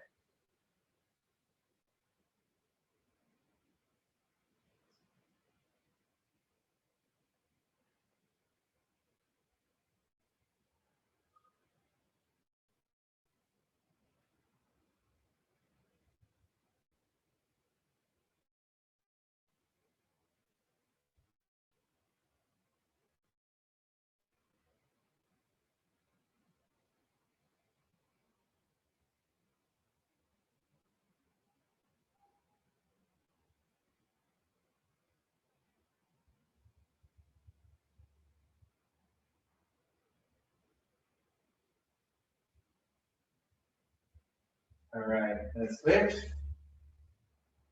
S1: All right, let's switch.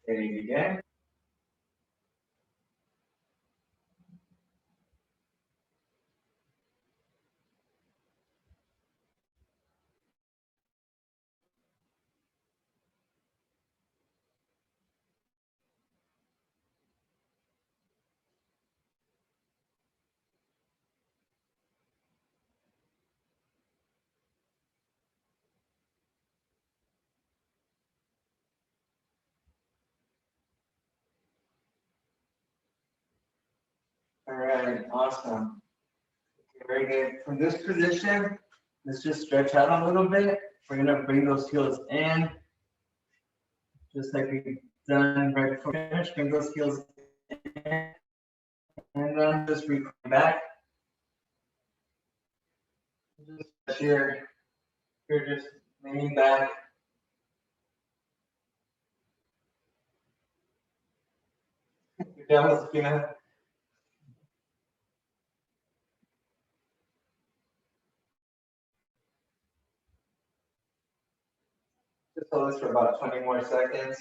S1: Ready to begin. All right, awesome. Okay, very good. From this position, let's just stretch out a little bit. We're gonna bring those heels in, just like we've done right before finish. Bring those heels in, and then just recline back. Just here, you're just leaning back. Your devil's gonna. Just hold this for about 20 more seconds.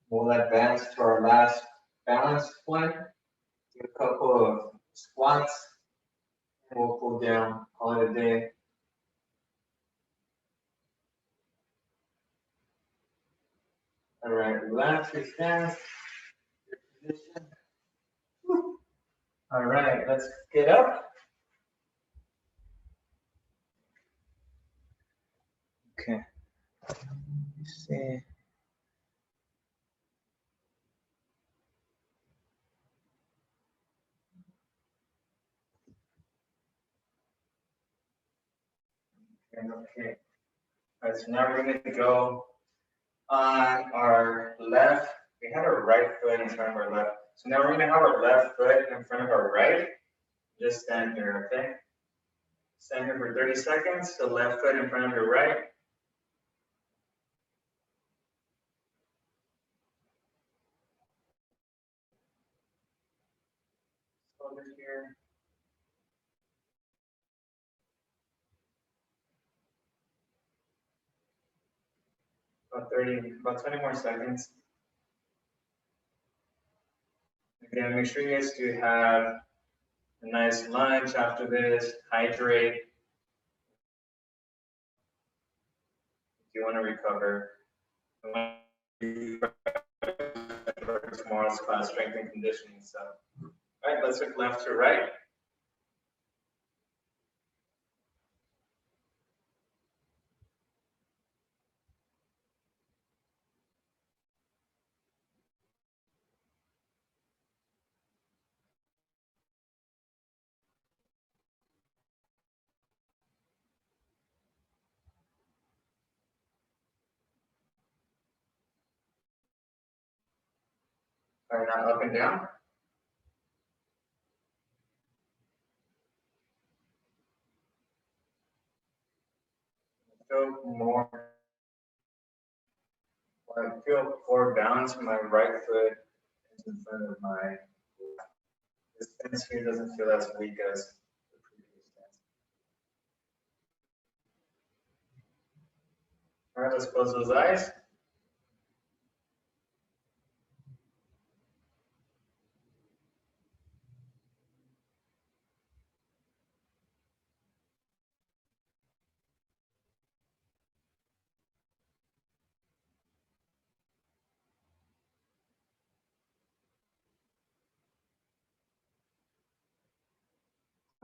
S1: We'll advance to our last balance one. Do a couple of squats. And we'll pull down, call it a day. All right, relax your stance. Your position. All right, let's get up. Okay. Let's see. Okay. All right, so now we're going to go on our left. We had our right foot in front of our left. So now we're going to have our left foot in front of our right. Just stand here, okay? Stand here for 30 seconds. The left foot in front of your right. Over here. About 20 more seconds. Again, make sure you guys do have a nice lunch after this, hydrate. If you want to recover. For tomorrow's class, strength and conditioning. So, all right, let's look left to right. All right, now up and down. Feel more. I feel core balance. My right foot is in front of my left. This stance here doesn't feel as weak as the previous stance. All right, let's close those eyes.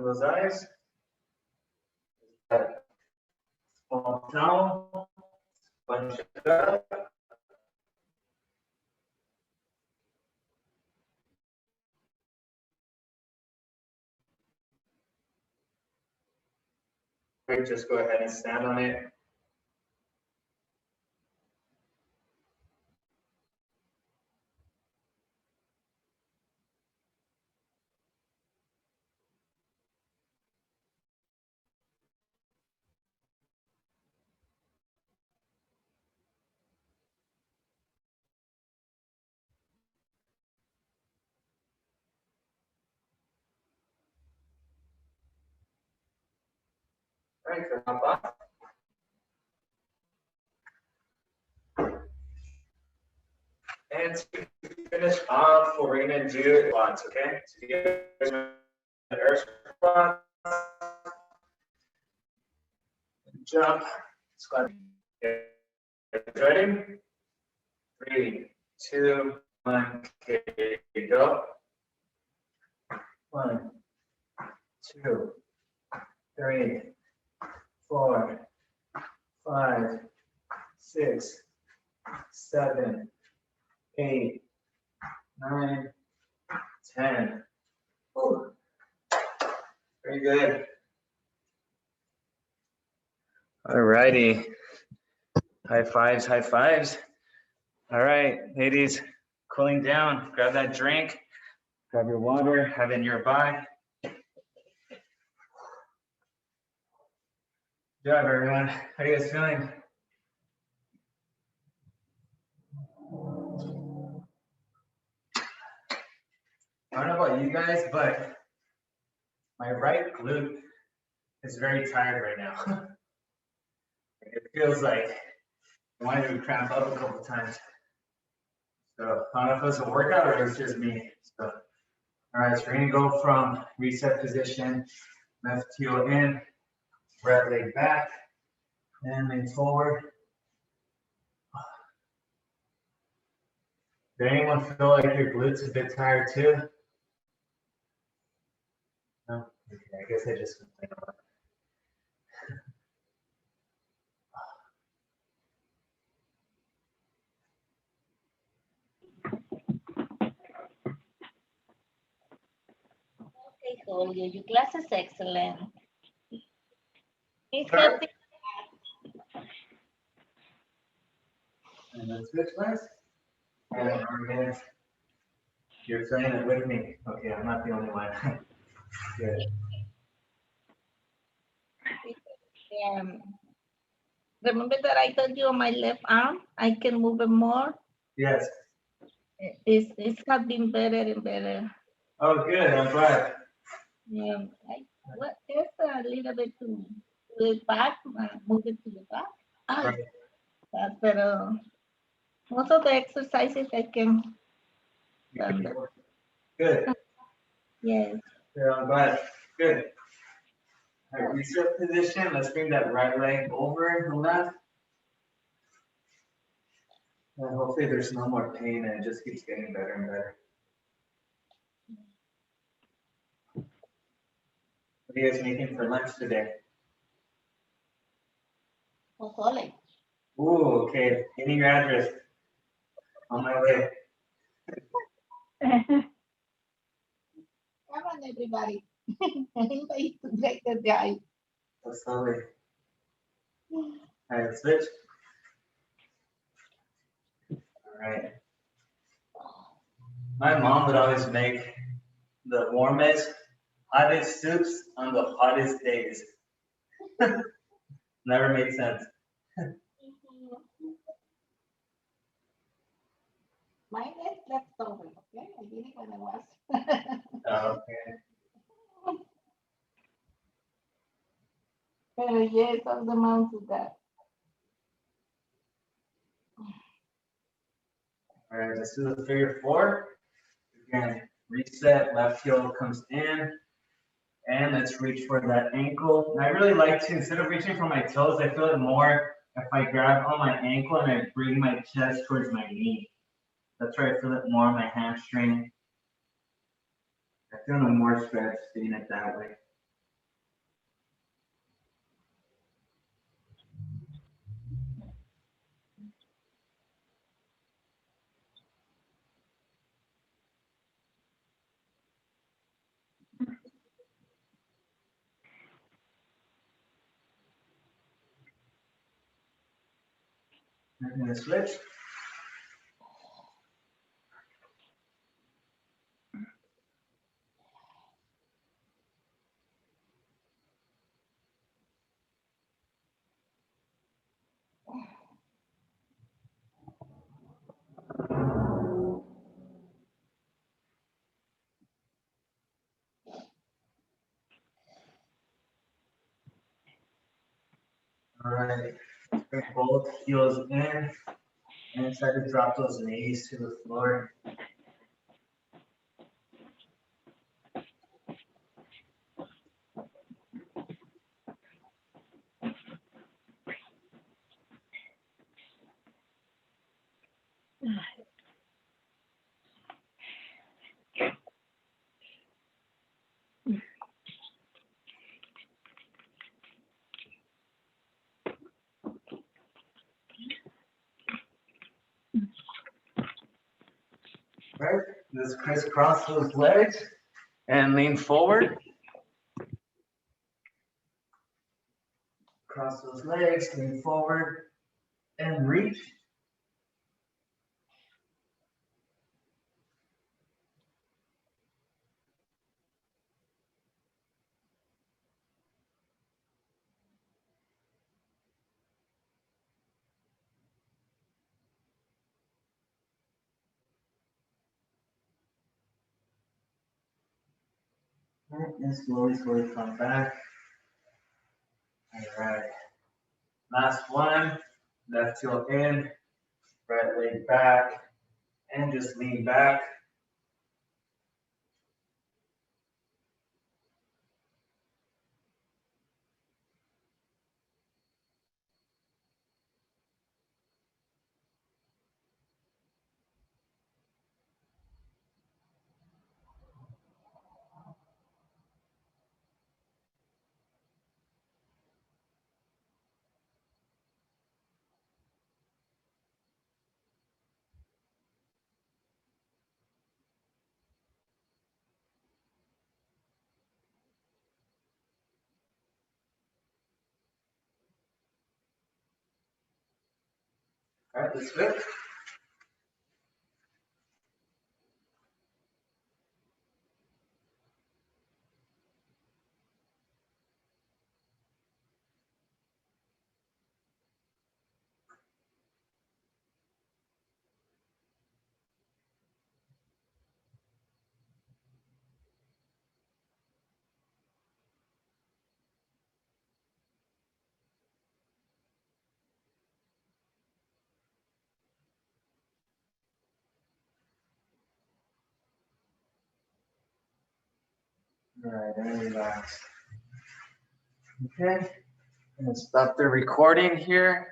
S1: Those eyes. Small towel. Bunch it up. Great, just go ahead and stand on it. All right, so hop off. And to finish off, what we're gonna do is squats, okay? So you guys know the air squat, jump, squat. Ready? 3, 2, 1, okay, go. 1, 2, 3, 4, 5, 6, 7, 8, 9, 10. Ooh. Very good. All righty. High fives, high fives. All right, ladies, cooling down. Grab that drink, grab your water, have it nearby. Good job, everyone. How are you guys feeling? I don't know about you guys, but my right glute is very tired right now. It feels like I wanted to cramp up a couple times. So I don't know if it's a workout or it's just me. So, all right, so we're gonna go from reset position, left heel in, right leg back, and lean forward. Did anyone feel like your glutes a bit tired too? No? Okay, I guess I just complained about it.
S3: Okay, Julio, your class is excellent. It's
S1: Sure.
S3: helping.
S1: And then switch legs. And arm in. You're saying it with me. Okay, I'm not the only one. Good.
S3: Remember that I told you on my left arm, I can move it more.
S1: Yes.
S3: It's have been better and better.
S1: Oh, good. I'm glad.
S3: Yeah, just a little bit to the back, move it to the back.
S1: Right.
S3: But most of the exercises I can.
S1: Good.
S3: Yes.
S1: Yeah, I'm glad. Good. All right, reset position. Let's bring that right leg over the left. And hopefully there's no more pain and it just keeps getting better and better. What are you guys making for lunch today?
S3: Pozole.
S1: Ooh, okay. Give me your address. On my way.
S3: Come on, everybody. Anybody to take the drive.
S1: Let's slowly. All right, switch. All right. My mom would always make the warmest, hottest soups on the hottest days. Never made sense.
S3: Mine is leftover, okay? I did it when I was.
S1: Okay.
S3: Pero yes, all the amounts of that.
S1: All right, let's do the figure 4. Again, reset, left heel comes in. And let's reach for that ankle. And I really like to, instead of reaching for my toes, I feel it more if I grab on my ankle and I bring my chest towards my knee. That's where I feel it more on my hamstring. I feel no more stretch doing it that way. I'm gonna switch. All right, bring both heels in. And try to drop those knees to the floor. Right, just crisscross those legs and lean forward. Cross those legs, lean forward and reach. And slowly come back. All right. Last one. Left heel in, right leg back, and just lean back. All right, that's good. All right, and relax. Okay, and stop the recording here.